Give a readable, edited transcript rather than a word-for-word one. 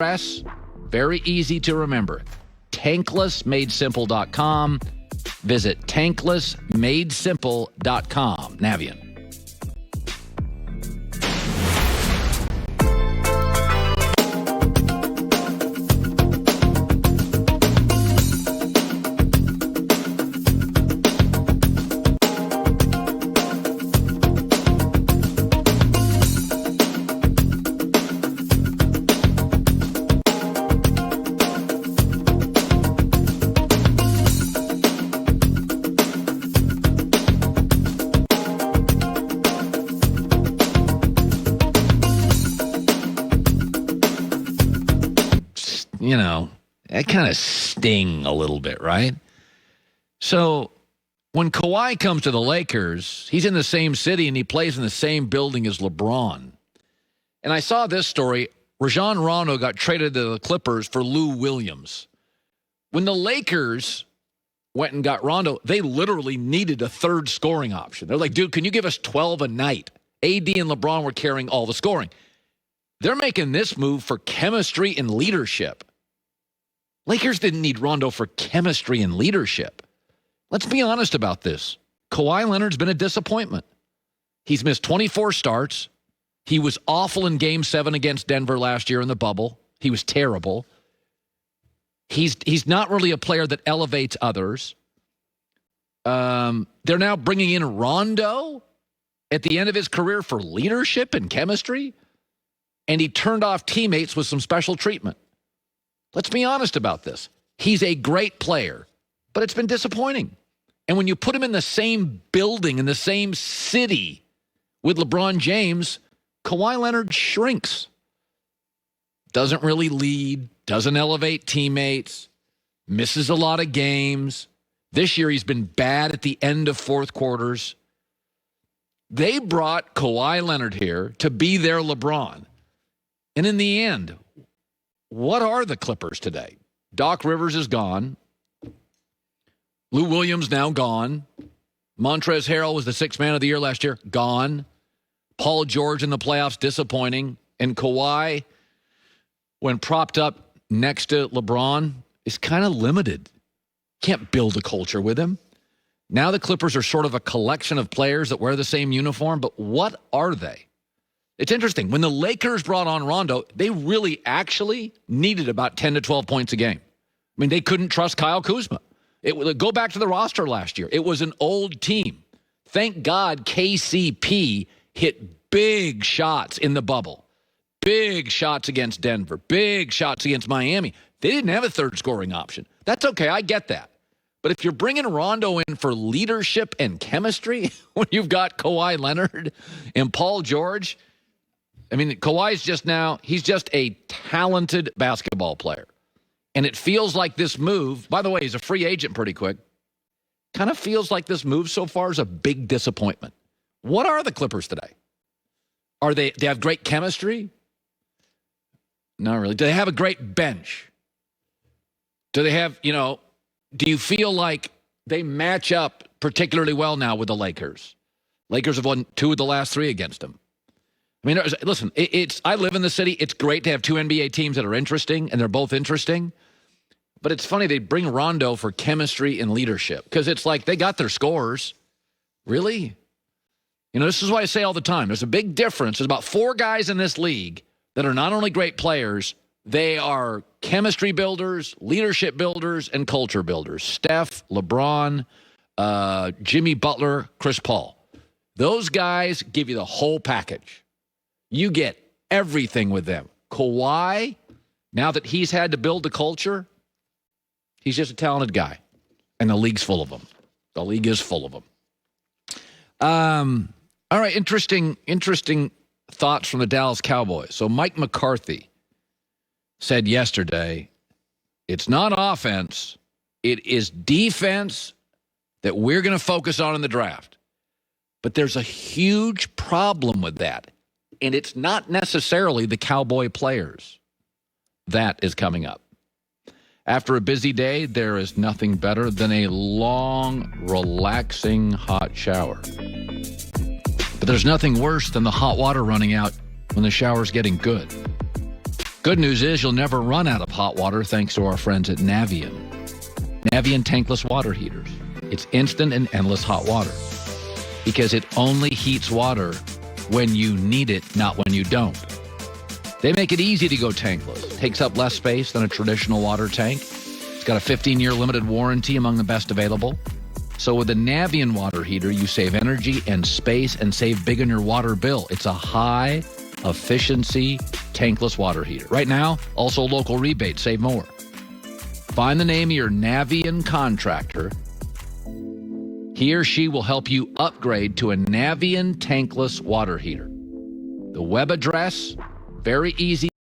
address, very easy to remember. Tanklessmadesimple.com. Visit tanklessmadesimple.com. Navian. You know, that kind of sting a little bit, right? So when Kawhi comes to the Lakers, he's in the same city and he plays in the same building as LeBron. And I saw this story. Rajon Rondo got traded to the Clippers for Lou Williams. When the Lakers went and got Rondo, they literally needed a third scoring option. They're like, dude, can you give us 12 a night? AD and LeBron were carrying all the scoring. They're making this move for chemistry and leadership. Lakers didn't need Rondo for chemistry and leadership. Let's be honest about this. Kawhi Leonard's been a disappointment. He's missed 24 starts. He was awful in Game 7 against Denver last year in the bubble. He was terrible. He's not really a player that elevates others. They're now bringing in Rondo at the end of his career for leadership and chemistry, and he turned off teammates with some special treatment. Let's be honest about this. He's a great player, but it's been disappointing. And when you put him in the same building, in the same city with LeBron James, Kawhi Leonard shrinks. Doesn't really lead, doesn't elevate teammates, misses a lot of games. This year he's been bad at the end of fourth quarters. They brought Kawhi Leonard here to be their LeBron. And in the end, what are the Clippers today? Doc Rivers is gone. Lou Williams now gone. Montrezl Harrell was the sixth man of the year last year. Gone. Paul George in the playoffs, disappointing. And Kawhi, when propped up next to LeBron, is kind of limited. Can't build a culture with him. Now the Clippers are sort of a collection of players that wear the same uniform, but what are they? It's interesting. When the Lakers brought on Rondo, they really actually needed about 10 to 12 points a game. I mean, they couldn't trust Kyle Kuzma. Go back to the roster last year. It was an old team. Thank God KCP hit big shots in the bubble. Big shots against Denver. Big shots against Miami. They didn't have a third scoring option. That's okay. I get that. But if you're bringing Rondo in for leadership and chemistry, when you've got Kawhi Leonard and Paul George, I mean, Kawhi's he's just a talented basketball player. And it feels like this move, by the way, he's a free agent pretty quick, kind of feels like this move so far is a big disappointment. What are the Clippers today? They have great chemistry? Not really. Do they have a great bench? Do they have, do you feel like they match up particularly well now with the Lakers? Lakers have won 2 of the last 3 against them. I mean, listen, I live in the city. It's great to have 2 NBA teams that are interesting, and they're both interesting. But it's funny they bring Rondo for chemistry and leadership because it's like they got their scores. Really? This is why I say all the time. There's a big difference. There's about 4 guys in this league that are not only great players, they are chemistry builders, leadership builders, and culture builders. Steph, LeBron, Jimmy Butler, Chris Paul. Those guys give you the whole package. You get everything with them. Kawhi, now that he's had to build the culture, he's just a talented guy. And the league's full of them. The league is full of them. All right, interesting thoughts from the Dallas Cowboys. So Mike McCarthy said yesterday, it's not offense, it is defense that we're going to focus on in the draft. But there's a huge problem with that. And it's not necessarily the Cowboy players. That is coming up. After a busy day, there is nothing better than a long, relaxing hot shower. But there's nothing worse than the hot water running out when the shower's getting good. Good news is you'll never run out of hot water thanks to our friends at Navien. Navien tankless water heaters. It's instant and endless hot water because it only heats water when you need it, not when you don't. They make it easy to go tankless. Takes up less space than a traditional water tank. It's got a 15-year limited warranty, among the best available. So with a Navien water heater, you save energy and space and save big on your water bill. It's a high-efficiency tankless water heater. Right now, also local rebates. Save more. Find the name of your Navien contractor. He or she will help you upgrade to a Navien tankless water heater. The web address, very easy.